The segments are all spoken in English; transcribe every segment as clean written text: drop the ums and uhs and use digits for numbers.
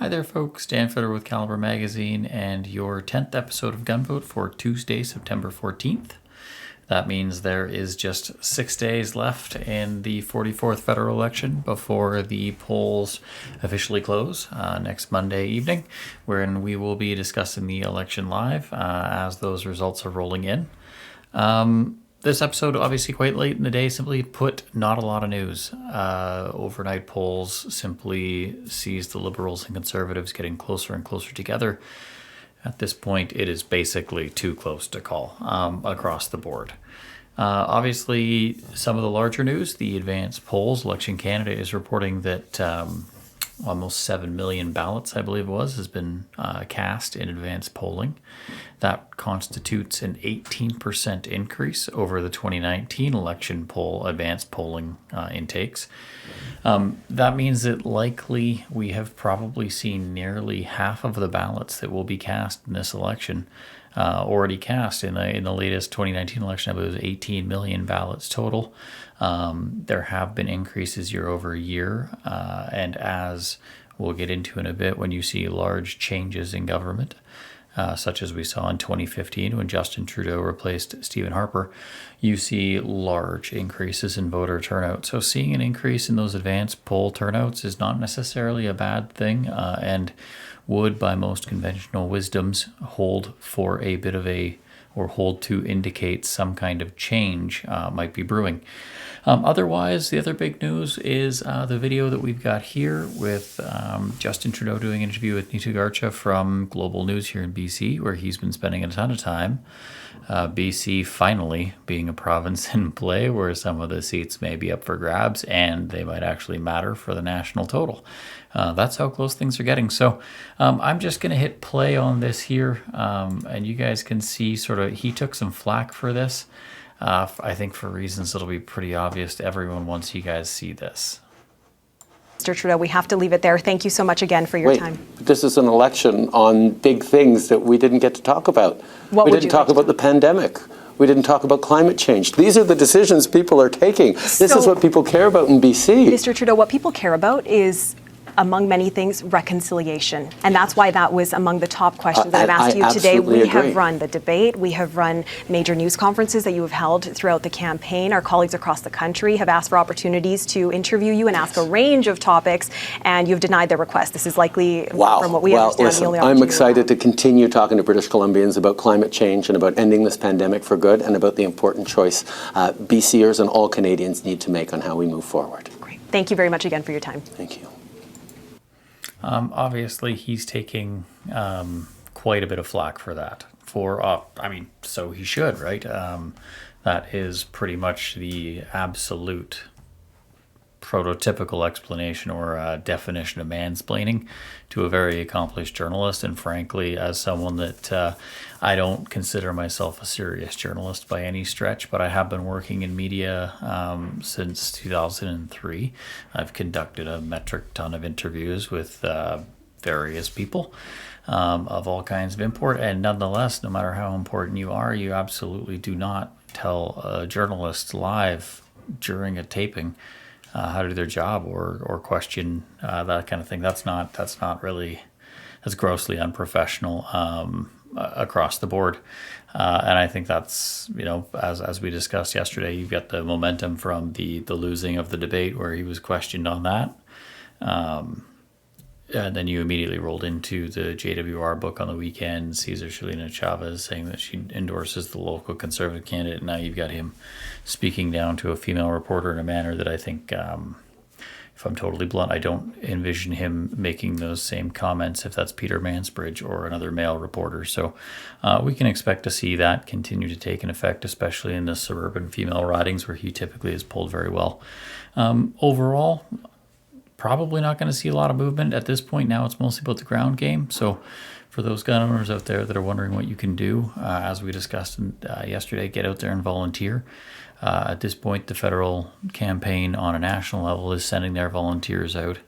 Hi there, folks. Dan Fitter with Caliber Magazine and your 10th episode of Gunvote for Tuesday, September 14th. That means there is just 6 days left in the 44th federal election before the polls officially close next Monday evening, wherein we will be discussing the election live as those results are rolling in. This episode, obviously quite late in the day, simply put, not a lot of news. Overnight polls simply sees the Liberals and Conservatives getting closer and closer together. At this point, it is basically too close to call across the board. Obviously, some of the larger news, the advanced polls, Election Canada is reporting that almost 7 million ballots, I believe it was, has been cast in advanced polling. That constitutes an 18% increase over the 2019 election poll advanced polling intakes. That means that likely we have probably seen nearly half of the ballots that will be cast in this election already cast in the latest 2019 election. I believe it was 18 million ballots total. There have been increases year over year, and as we'll get into in a bit, when you see large changes in government, such as we saw in 2015 when Justin Trudeau replaced Stephen Harper, you see large increases in voter turnout. So seeing an increase in those advanced poll turnouts is not necessarily a bad thing, and would, by most conventional wisdoms, hold for a bit of hold to indicate some kind of change might be brewing. Otherwise, the other big news is the video that we've got here with Justin Trudeau doing an interview with Neetu Garcha from Global News here in BC, where he's been spending a ton of time. BC finally being a province in play where some of the seats may be up for grabs and they might actually matter for the national total. That's how close things are getting. So I'm just going to hit play on this here, and you guys can see he took some flack for this. I think for reasons that'll be pretty obvious to everyone once you guys see this. Mr. Trudeau, we have to leave it there. Thank you so much again for your time. This is an election on big things that we didn't get to talk about. We didn't talk about the pandemic. We didn't talk about climate change. These are the decisions people are taking. This is what people care about in BC. Mr. Trudeau, what people care about is, among many things, reconciliation. And that's why that was among the top questions that I've asked you today. We have run the debate. We have run major news conferences that you have held throughout the campaign. Our colleagues across the country have asked for opportunities to interview you and ask a range of topics, and you've denied their request. This is likely, from what we understand, the only opportunity. I'm excited to continue talking to British Columbians about climate change and about ending this pandemic for good, and about the important choice BCers and all Canadians need to make on how we move forward. Great. Thank you very much again for your time. Thank you. Obviously, he's taking quite a bit of flack for that. So he should, right? That is pretty much the absolute prototypical explanation or definition of mansplaining to a very accomplished journalist. And frankly, as someone that I don't consider myself a serious journalist by any stretch, but I have been working in media since 2003. I've conducted a metric ton of interviews with various people of all kinds of import. And nonetheless, no matter how important you are, you absolutely do not tell a journalist live during a taping how to do their job or question that kind of thing. That's grossly unprofessional across the board. And I think that's, as we discussed yesterday, you've got the momentum from the losing of the debate where he was questioned on that. And then you immediately rolled into the JWR book on the weekend, Cesar Shalina Chavez saying that she endorses the local Conservative candidate. Now you've got him speaking down to a female reporter in a manner that I think, if I'm totally blunt, I don't envision him making those same comments if that's Peter Mansbridge or another male reporter. So we can expect to see that continue to take an effect, especially in the suburban female ridings where he typically has pulled very well. Overall, probably not going to see a lot of movement at this point. Now it's mostly about the ground game. So for those gun owners out there that are wondering what you can do, as we discussed yesterday, get out there and volunteer. At this point, the federal campaign on a national level is sending their volunteers out.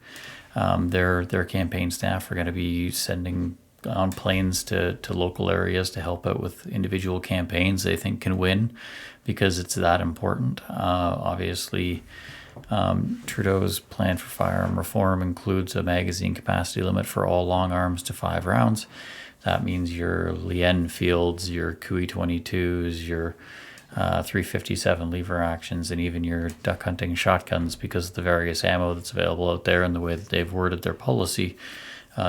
Their campaign staff are going to be sending on planes to local areas to help out with individual campaigns they think can win because it's that important. Obviously, Trudeau's plan for firearm reform includes a magazine capacity limit for all long arms to 5 rounds. That means your Lee Enfields, your Cooey 22s, your 357 lever actions, and even your duck hunting shotguns, because of the various ammo that's available out there and the way that they've worded their policy.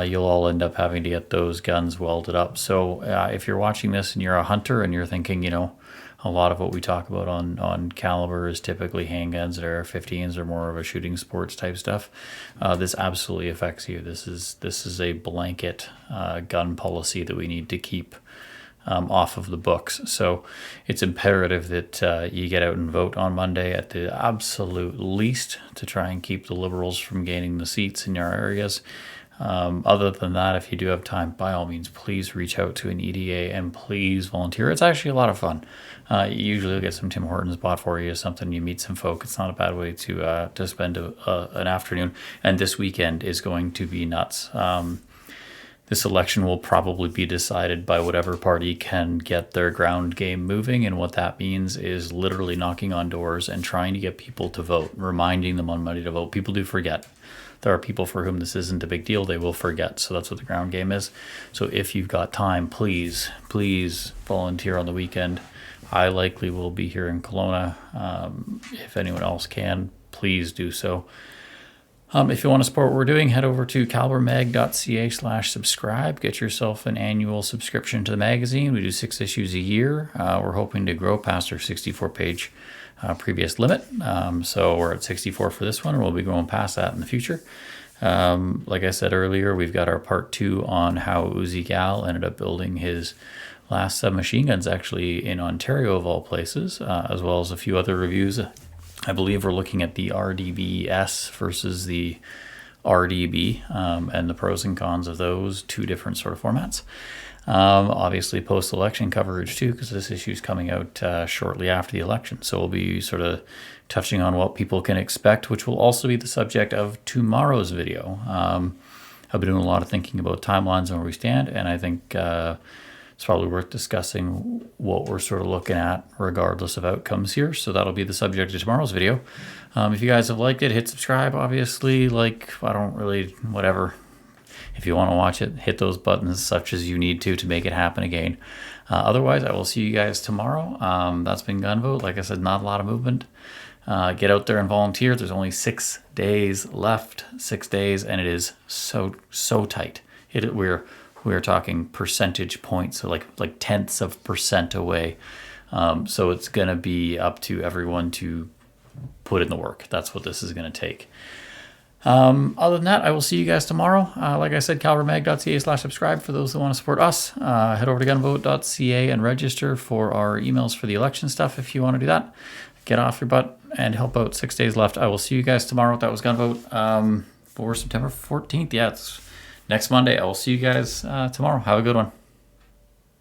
You'll all end up having to get those guns welded up. So if you're watching this and you're a hunter and you're thinking, a lot of what we talk about on Caliber is typically handguns that are AR-15s or more of a shooting sports type stuff. This absolutely affects you. This is a blanket gun policy that we need to keep off of the books. So it's imperative that you get out and vote on Monday at the absolute least to try and keep the Liberals from gaining the seats in your areas. Other than that, if you do have time, by all means, please reach out to an EDA and please volunteer. It's actually a lot of fun. Usually you'll get some Tim Hortons bought for you or something. You meet some folk. It's not a bad way to spend an afternoon. And this weekend is going to be nuts. This election will probably be decided by whatever party can get their ground game moving. And what that means is literally knocking on doors and trying to get people to vote, reminding them on Monday to vote. People do forget. There are people for whom this isn't a big deal. They will forget. So that's what the ground game is. So if you've got time, please volunteer on the weekend. I likely will be here in Kelowna. If anyone else can, please do so. If you want to support what we're doing, head over to calibermag.ca/subscribe. Get yourself an annual subscription to the magazine. We do 6 issues a year. We're hoping to grow past our 64-page previous limit. So we're at 64 for this one, and we'll be going past that in the future. Like I said earlier, we've got our part 2 on how Uzi Gal ended up building his last submachine guns, actually in Ontario of all places, as well as a few other reviews. I believe we're looking at the RDBS versus the RDB and the pros and cons of those 2 different sort of formats. Obviously post-election coverage too, because this issue is coming out shortly after the election. So we'll be sort of touching on what people can expect, which will also be the subject of tomorrow's video. I've been doing a lot of thinking about timelines and where we stand, and I think it's probably worth discussing what we're sort of looking at regardless of outcomes here. So that'll be the subject of tomorrow's video. If you guys have liked it, hit subscribe, obviously. Whatever. If you want to watch it, hit those buttons such as you need to make it happen again. Otherwise, I will see you guys tomorrow. That's been Gunvote. Like I said, not a lot of movement. Get out there and volunteer. There's only 6 days left. 6 days, and it is so tight. We're talking percentage points, so like tenths of % away. So it's going to be up to everyone to put in the work. That's what this is going to take. Other than that, I will see you guys tomorrow. Like I said, calibermag.ca/subscribe for those that want to support us. Head over to gunvote.ca and register for our emails for the election stuff if you want to do that. Get off your butt and help out. 6 days left. I will see you guys tomorrow. That was Gunvote for September 14th. Yeah, it's next Monday. I will see you guys tomorrow. Have a good one.